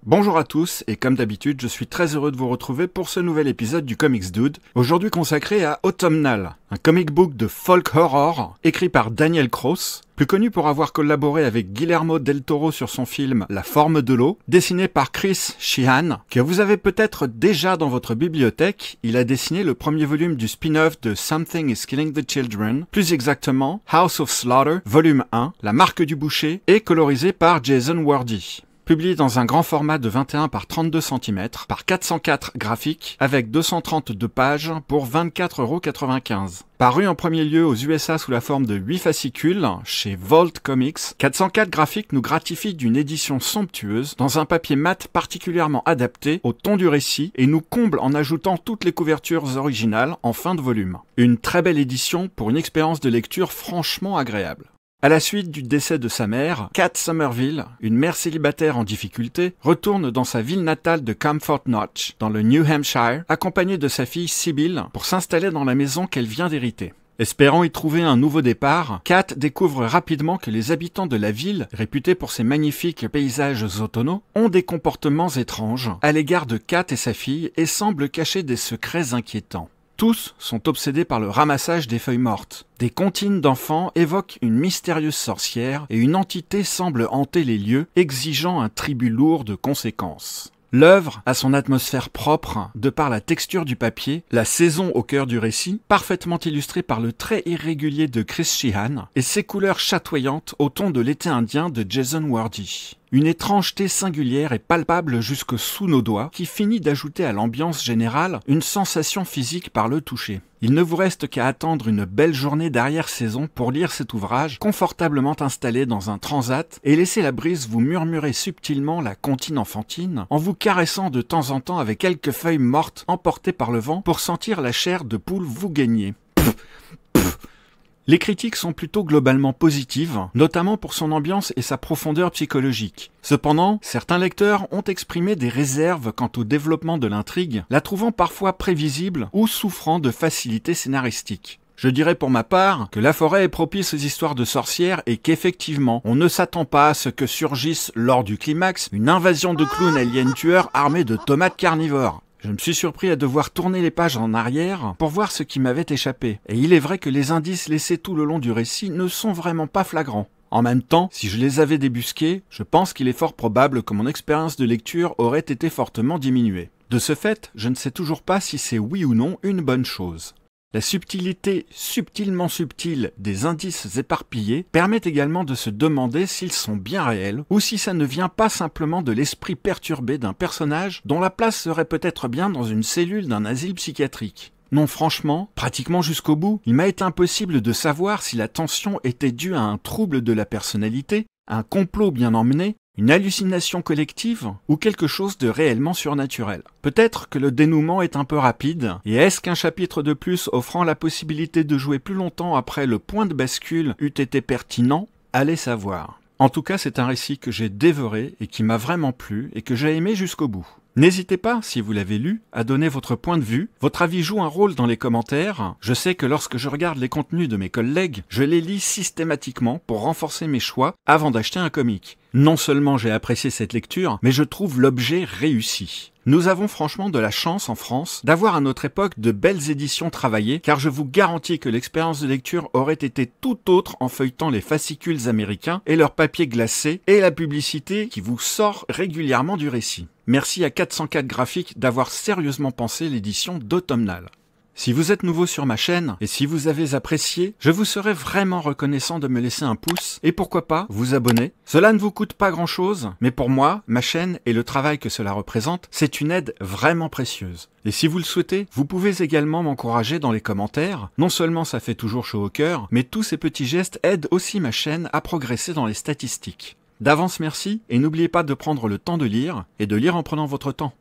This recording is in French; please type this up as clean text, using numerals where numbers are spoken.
Bonjour à tous, et comme d'habitude, je suis très heureux de vous retrouver pour ce nouvel épisode du Comics Dude, aujourd'hui consacré à Autumnal, un comic book de folk horror écrit par Daniel Kraus, plus connu pour avoir collaboré avec Guillermo del Toro sur son film La forme de l'eau, dessiné par Chris Sheehan, que vous avez peut-être déjà dans votre bibliothèque. Il a dessiné le premier volume du spin-off de Something is Killing the Children, plus exactement House of Slaughter, volume 1, La marque du boucher, et colorisé par Jason Wordie. Publié dans un grand format de 21 par 32 cm, par 404 graphiques, avec 232 pages pour 24,95 €. Paru en premier lieu aux USA sous la forme de 8 fascicules, chez Vault Comics, 404 graphiques nous gratifie d'une édition somptueuse, dans un papier mat particulièrement adapté au ton du récit, et nous comble en ajoutant toutes les couvertures originales en fin de volume. Une très belle édition pour une expérience de lecture franchement agréable. À la suite du décès de sa mère, Kat Somerville, une mère célibataire en difficulté, retourne dans sa ville natale de Comfort Notch, dans le New Hampshire, accompagnée de sa fille Sybil, pour s'installer dans la maison qu'elle vient d'hériter. Espérant y trouver un nouveau départ, Kat découvre rapidement que les habitants de la ville, réputés pour ses magnifiques paysages automnaux, ont des comportements étranges à l'égard de Kat et sa fille et semblent cacher des secrets inquiétants. Tous sont obsédés par le ramassage des feuilles mortes. Des comptines d'enfants évoquent une mystérieuse sorcière et une entité semble hanter les lieux, exigeant un tribut lourd de conséquences. L'œuvre a son atmosphère propre, de par la texture du papier, la saison au cœur du récit, parfaitement illustrée par le trait irrégulier de Chris Sheehan, et ses couleurs chatoyantes au ton de l'été indien de Jason Wordie. Une étrangeté singulière et palpable jusque sous nos doigts, qui finit d'ajouter à l'ambiance générale une sensation physique par le toucher. Il ne vous reste qu'à attendre une belle journée d'arrière-saison pour lire cet ouvrage, confortablement installé dans un transat, et laisser la brise vous murmurer subtilement la comptine enfantine, en vous caressant de temps en temps avec quelques feuilles mortes emportées par le vent pour sentir la chair de poule vous gagner. Les critiques sont plutôt globalement positives, notamment pour son ambiance et sa profondeur psychologique. Cependant, certains lecteurs ont exprimé des réserves quant au développement de l'intrigue, la trouvant parfois prévisible ou souffrant de facilité scénaristique. Je dirais pour ma part que la forêt est propice aux histoires de sorcières et qu'effectivement, on ne s'attend pas à ce que surgisse lors du climax une invasion de clowns aliens tueurs armés de tomates carnivores. Je me suis surpris à devoir tourner les pages en arrière pour voir ce qui m'avait échappé. Et il est vrai que les indices laissés tout le long du récit ne sont vraiment pas flagrants. En même temps, si je les avais débusqués, je pense qu'il est fort probable que mon expérience de lecture aurait été fortement diminuée. De ce fait, je ne sais toujours pas si c'est oui ou non une bonne chose. La subtilité subtilement subtile des indices éparpillés permet également de se demander s'ils sont bien réels ou si ça ne vient pas simplement de l'esprit perturbé d'un personnage dont la place serait peut-être bien dans une cellule d'un asile psychiatrique. Non, franchement, pratiquement jusqu'au bout, il m'a été impossible de savoir si la tension était due à un trouble de la personnalité, un complot bien emmené, une hallucination collective ou quelque chose de réellement surnaturel. Peut-être que le dénouement est un peu rapide, et est-ce qu'un chapitre de plus offrant la possibilité de jouer plus longtemps après le point de bascule eût été pertinent? Allez savoir. En tout cas, c'est un récit que j'ai dévoré et qui m'a vraiment plu et que j'ai aimé jusqu'au bout. N'hésitez pas, si vous l'avez lu, à donner votre point de vue. Votre avis joue un rôle dans les commentaires. Je sais que lorsque je regarde les contenus de mes collègues, je les lis systématiquement pour renforcer mes choix avant d'acheter un comic. Non seulement j'ai apprécié cette lecture, mais je trouve l'objet réussi. Nous avons franchement de la chance en France d'avoir à notre époque de belles éditions travaillées, car je vous garantis que l'expérience de lecture aurait été tout autre en feuilletant les fascicules américains et leur papier glacé et la publicité qui vous sort régulièrement du récit. Merci à 404 graphiques d'avoir sérieusement pensé l'édition d'Autumnal. Si vous êtes nouveau sur ma chaîne et si vous avez apprécié, je vous serais vraiment reconnaissant de me laisser un pouce et pourquoi pas vous abonner. Cela ne vous coûte pas grand chose, mais pour moi, ma chaîne et le travail que cela représente, c'est une aide vraiment précieuse. Et si vous le souhaitez, vous pouvez également m'encourager dans les commentaires. Non seulement ça fait toujours chaud au cœur, mais tous ces petits gestes aident aussi ma chaîne à progresser dans les statistiques. D'avance merci et n'oubliez pas de prendre le temps de lire et de lire en prenant votre temps.